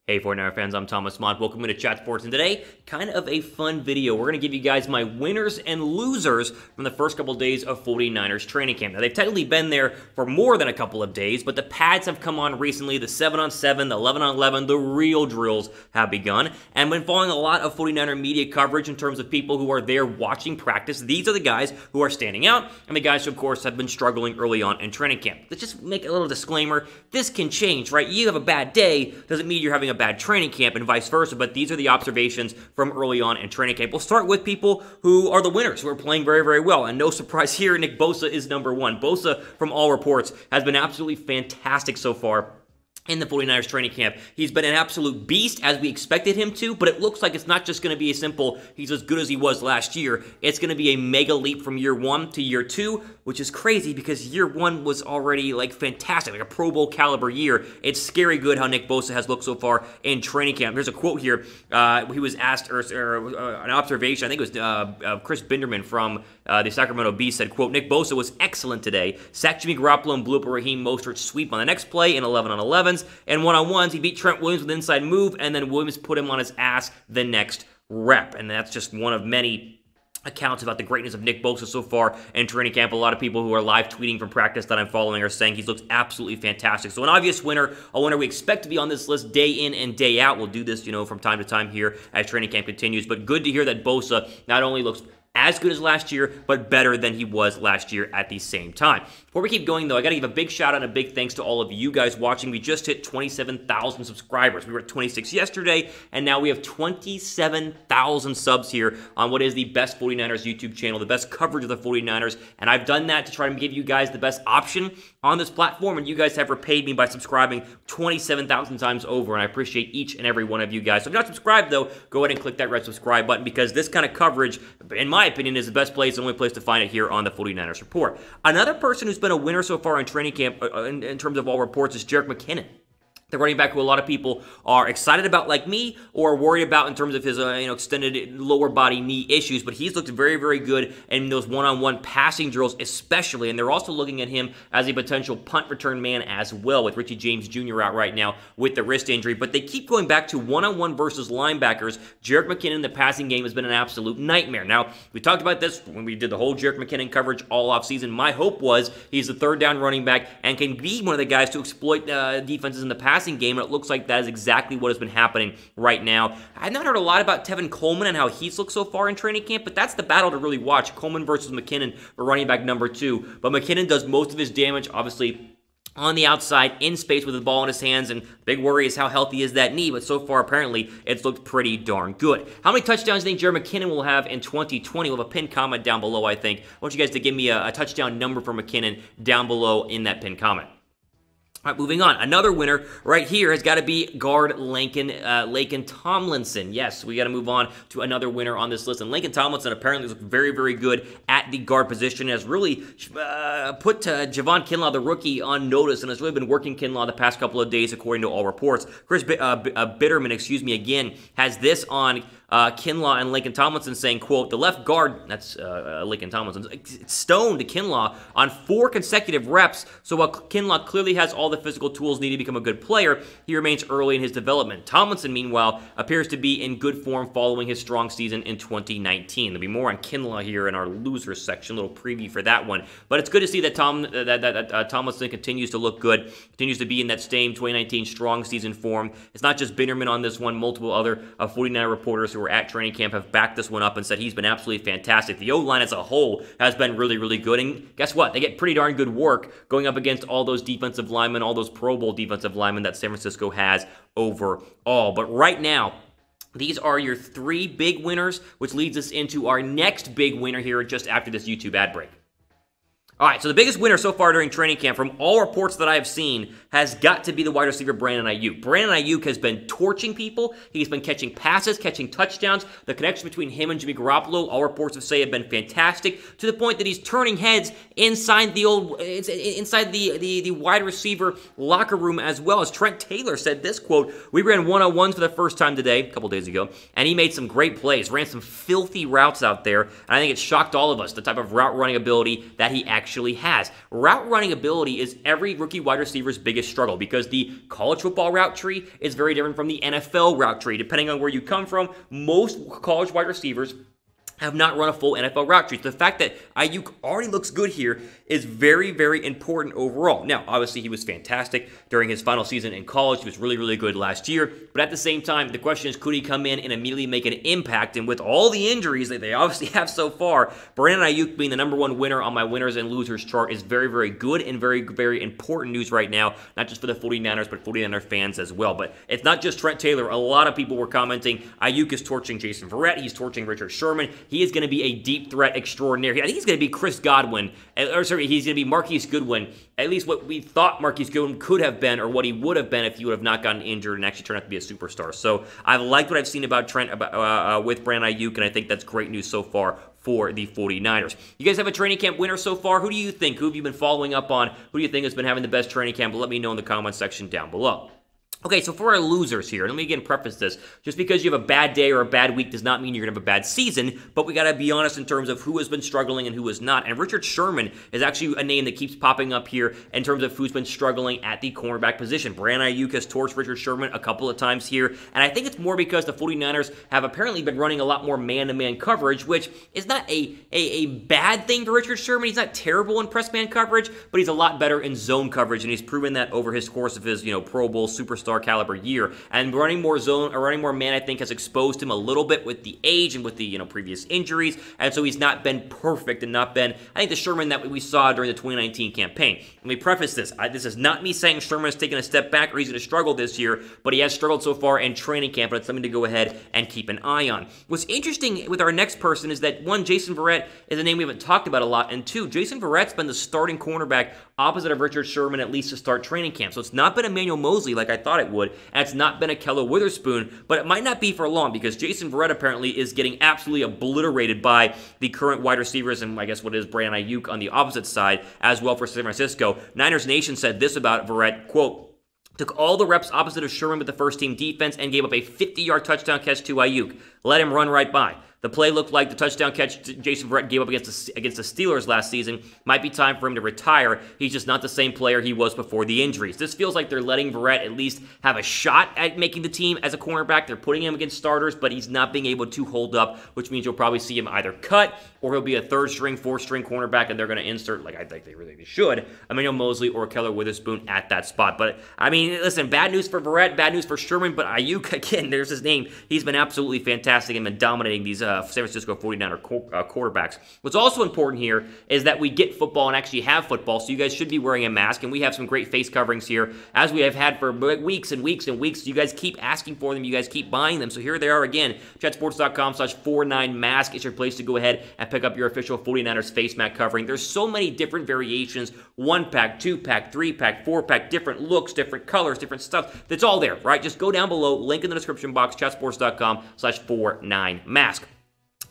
Hey 49er fans, I'm Thomas Mott. Welcome to Chat Sports, and today, kind of a fun video. We're going to give you guys my winners and losers from the first couple of days of 49ers training camp. Now, they've technically been there for more than a couple of days, but the pads have come on recently. The 7-on-7, the 11-on-11, the real drills have begun. And been following a lot of 49er media coverage in terms of people who are there watching practice. These are the guys who are standing out, and the guys who, of course, have been struggling early on in training camp. Let's just make a little disclaimer. This can change, right? You have a bad day, doesn't mean you're having a bad training camp and vice versa, but these are the observations from early on in training camp. We'll start with people who are the winners, who are playing very, very well, and no surprise here, Nick Bosa is number one. Bosa, from all reports, has been absolutely fantastic so far in the 49ers training camp. He's been an absolute beast, as we expected him to, but it looks like it's not just going to be a simple, he's as good as he was last year. It's going to be a mega leap from year one to year two, which is crazy because year one was already, like, fantastic, like a Pro Bowl caliber year. It's scary good how Nick Bosa has looked so far in training camp. There's a quote here. He was asked, or an observation, I think it was Chris Binderman from the Sacramento Bee said, quote, Nick Bosa was excellent today. Sacked Jimmy Garoppolo and blew up a Raheem Mostert sweep on the next play in 11-on-11s. And one-on-ones, he beat Trent Williams with an inside move, and then Williams put him on his ass the next rep. And that's just one of many accounts about the greatness of Nick Bosa so far in training camp. A lot of people who are live tweeting from practice that I'm following are saying he's looked absolutely fantastic. So an obvious winner, a winner we expect to be on this list day in and day out. We'll do this, from time to time here as training camp continues. But good to hear that Bosa not only looks as good as last year, but better than he was last year at the same time. Before we keep going, though, I got to give a big shout out and a big thanks to all of you guys watching. We just hit 27,000 subscribers. We were at 26 yesterday, and now we have 27,000 subs here on what is the best 49ers YouTube channel, the best coverage of the 49ers, and I've done that to try to give you guys the best option on this platform, and you guys have repaid me by subscribing 27,000 times over, and I appreciate each and every one of you guys. So if you're not subscribed, though, go ahead and click that red subscribe button, because this kind of coverage, in my opinion, is the best place, the only place to find it here on the 49ers Report. Another person who's been a winner so far in training camp, in terms of all reports, is Jarek McKinnon, the running back who a lot of people are excited about, like me, or worried about in terms of his extended lower body knee issues. But he's looked very, very good in those one-on-one passing drills especially, and they're also looking at him as a potential punt return man as well, with Richie James Jr. out right now with the wrist injury. But they keep going back to one-on-one versus linebackers. Jarek McKinnon in the passing game has been an absolute nightmare. Now, we talked about this when we did the whole Jarek McKinnon coverage all offseason. My hope was he's the third down running back and can be one of the guys to exploit defenses in the passing game, and it looks like that is exactly what has been happening right now. I've not heard a lot about Tevin Coleman and how he's looked so far in training camp, but that's the battle to really watch, Coleman versus McKinnon for running back number 2. But McKinnon does most of his damage, obviously, on the outside, in space with the ball in his hands, and big worry is how healthy is that knee, but so far, apparently, it's looked pretty darn good. How many touchdowns do you think Jarek McKinnon will have in 2020? We'll have a pinned comment down below, I think. I want you guys to give me a touchdown number for McKinnon down below in that pinned comment. All right, moving on. Another winner right here has got to be guard Laken Tomlinson. Yes, we got to move on to another winner on this list. And Laken Tomlinson apparently looks very, very good at the guard position. Has really put Javon Kinlaw, the rookie, on notice, and has really been working Kinlaw the past couple of days, according to all reports. Chris Bitterman, again, has this on Kinlaw and Laken Tomlinson, saying, quote, the left guard, that's Laken Tomlinson, stoned Kinlaw on 4 consecutive reps. So while Kinlaw clearly has all the physical tools needed to become a good player, he remains early in his development. Tomlinson, meanwhile, appears to be in good form following his strong season in 2019. There'll be more on Kinlaw here in our losers section, a little preview for that one. But it's good to see that Tomlinson continues to look good, continues to be in that same 2019 strong season form. It's not just Binderman on this one. Multiple other 49 reporters who were at training camp have backed this one up and said he's been absolutely fantastic. The O-line as a whole has been really, really good. And guess what? They get pretty darn good work going up against all those defensive linemen, all those Pro Bowl defensive linemen that San Francisco has overall. But right now, these are your 3 big winners, which leads us into our next big winner here just after this YouTube ad break. All right, so the biggest winner so far during training camp, from all reports that I have seen, has got to be the wide receiver Brandon Aiyuk. Brandon Aiyuk has been torching people. He's been catching passes, catching touchdowns. The connection between him and Jimmy Garoppolo, all reports have said, have been fantastic, to the point that he's turning heads inside the wide receiver locker room as well. As Trent Taylor said this, quote, we ran one-on-ones for the first time today, a couple days ago, and he made some great plays, ran some filthy routes out there, and I think it shocked all of us, the type of route running ability that he actually actually has. Route running ability is every rookie wide receiver's biggest struggle because the college football route tree is very different from the NFL route tree. Depending on where you come from, most college wide receivers have not run a full NFL route tree. So the fact that Aiyuk already looks good here is very, very important overall. Now, obviously, he was fantastic during his final season in college. He was really, really good last year. But at the same time, the question is, could he come in and immediately make an impact? And with all the injuries that they obviously have so far, Brandon Aiyuk being the #1 winner on my winners and losers chart is very, very good and very, very important news right now, not just for the 49ers, but 49er fans as well. But it's not just Trent Taylor. A lot of people were commenting, Aiyuk is torching Jason Verrett. He's torching Richard Sherman. He is going to be a deep threat extraordinaire. I think he's going to be Chris Godwin, or sorry, he's going to be Marquise Goodwin, at least what we thought Marquise Goodwin could have been, or what he would have been if he would have not gotten injured and actually turned out to be a superstar. So I've liked what I've seen about Trent with Brandon Aiyuk, and I think that's great news so far for the 49ers. You guys have a training camp winner so far? Who do you think? Who have you been following up on? Who do you think has been having the best training camp? Let me know in the comments section down below. Okay, so for our losers here, let me again preface this. Just because you have a bad day or a bad week does not mean you're going to have a bad season, but we got to be honest in terms of who has been struggling and who has not. And Richard Sherman is actually a name that keeps popping up here in terms of who's been struggling at the cornerback position. Brandon Aiyuk has torched Richard Sherman a couple of times here, and I think it's more because the 49ers have apparently been running a lot more man-to-man coverage, which is not a bad thing for Richard Sherman. He's not terrible in press man coverage, but he's a lot better in zone coverage, and he's proven that over his course of his, Pro Bowl superstar caliber year. And running more zone or running more man, I think, has exposed him a little bit with the age and with the previous injuries, and so he's not been perfect and not been, I think, the Sherman that we saw during the 2019 campaign. Let me preface this. This is not me saying Sherman has taken a step back or he's going to struggle this year, but he has struggled so far in training camp, and it's something to go ahead and keep an eye on. What's interesting with our next person is that, one, Jason Verrett is a name we haven't talked about a lot, and two, Jason Verrett's been the starting cornerback opposite of Richard Sherman at least to start training camp. So it's not been Emmanuel Mosley like I thought it would, and it's not been a Keller Witherspoon, but it might not be for long because Jason Verrett apparently is getting absolutely obliterated by the current wide receivers and I guess what is Brandon Aiyuk on the opposite side as well for San Francisco. Niners Nation said this about Verrett, quote, took all the reps opposite of Sherman with the first-team defense and gave up a 50-yard touchdown catch to Aiyuk. Let him run right by. The play looked like the touchdown catch Jason Verrett gave up against the Steelers last season. Might be time for him to retire. He's just not the same player he was before the injuries. This feels like they're letting Verrett at least have a shot at making the team as a cornerback. They're putting him against starters, but he's not being able to hold up, which means you'll probably see him either cut or he'll be a third-string, fourth-string cornerback, and they're going to insert, like I think they really should, Emmanuel Mosley or Keller Witherspoon at that spot. But, I mean, listen, bad news for Verrett, bad news for Sherman, but Aiyuk, again, there's his name. He's been absolutely fantastic and been dominating these San Francisco 49er quarterbacks. What's also important here is that we get football and actually have football, so you guys should be wearing a mask, and we have some great face coverings here, as we have had for weeks and weeks and weeks. You guys keep asking for them. You guys keep buying them. So here they are again. Chatsports.com/49mask is your place to go ahead and pick up your official 49ers face mask covering. There's so many different variations, 1-pack, 2-pack, 3-pack, 4-pack, different looks, different colors, different stuff. That's all there, right? Just go down below, link in the description box, chatsports.com/49mask.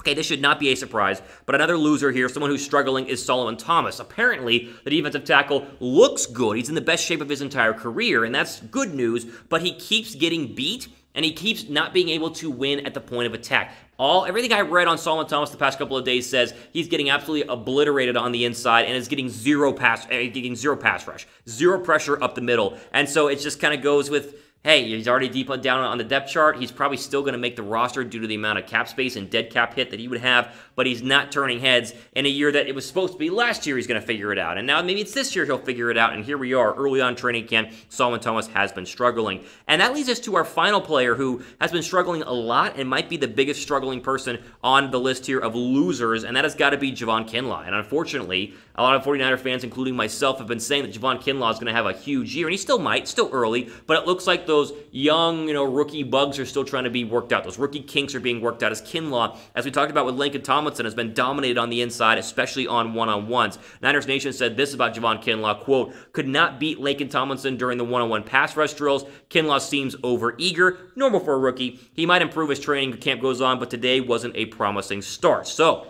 Okay, this should not be a surprise, but another loser here, someone who's struggling, is Solomon Thomas. Apparently, the defensive tackle looks good. He's in the best shape of his entire career, and that's good news, but he keeps getting beat, and he keeps not being able to win at the point of attack. Everything I read on Solomon Thomas the past couple of days says he's getting absolutely obliterated on the inside and is getting zero pass rush, zero pressure up the middle. And so it just kind of goes with, hey, he's already deep down on the depth chart. He's probably still going to make the roster due to the amount of cap space and dead cap hit that he would have, but he's not turning heads in a year that it was supposed to be last year he's going to figure it out. And now maybe it's this year he'll figure it out, and here we are early on training camp. Solomon Thomas has been struggling. And that leads us to our final player who has been struggling a lot and might be the biggest struggling person on the list here of losers, and that has got to be Javon Kinlaw. And unfortunately, a lot of 49er fans, including myself, have been saying that Javon Kinlaw is going to have a huge year, and he still might, still early, but it looks like those young, rookie bugs are still trying to be worked out. Those rookie kinks are being worked out as Kinlaw, as we talked about with Laken Tomlinson, has been dominated on the inside, especially on one-on-ones. Niners Nation said this about Javon Kinlaw, quote, could not beat Laken Tomlinson during the one-on-one pass rush drills. Kinlaw seems over-eager, normal for a rookie. He might improve as training camp goes on, but today wasn't a promising start. So,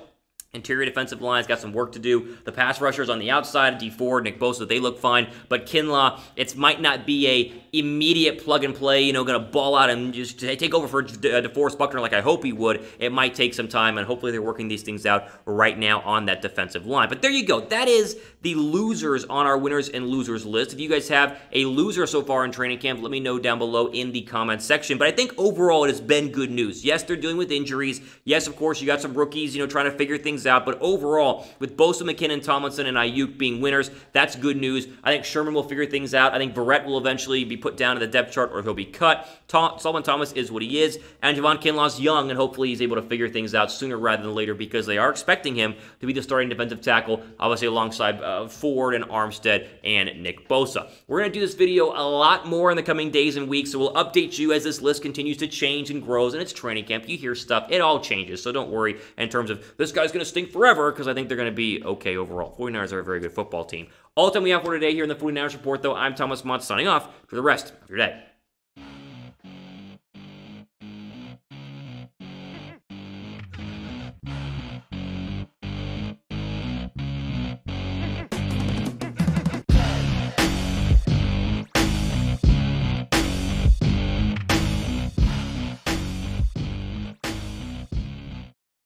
Interior defensive line's got some work to do. The pass rushers on the outside, D4, Nick Bosa, they look fine. But Kinlaw, it might not be a immediate plug and play, going to ball out and just take over for DeForest Buckner like I hope he would. It might take some time, and hopefully they're working these things out right now on that defensive line. But there you go. That is the losers on our winners and losers list. If you guys have a loser so far in training camp, let me know down below in the comments section. But I think overall it has been good news. Yes, they're dealing with injuries. Yes, of course, you got some rookies, trying to figure things out. But overall, with Bosa, McKinnon, Tomlinson, and Aiyuk being winners, that's good news. I think Sherman will figure things out. I think Verrett will eventually be put down to the depth chart or he'll be cut. Solomon Thomas is what he is. And Javon Kinlaw's young, and hopefully he's able to figure things out sooner rather than later because they are expecting him to be the starting defensive tackle, obviously alongside Ford and Armstead and Nick Bosa. We're going to do this video a lot more in the coming days and weeks, so we'll update you as this list continues to change and grows, and it's training camp. You hear stuff. It all changes, so don't worry in terms of this guy's going to stink forever, because I think they're going to be okay overall. 49ers are a very good football team. All the time we have for today here in the 49ers Report, though. I'm Thomas Mott signing off for the rest of your day.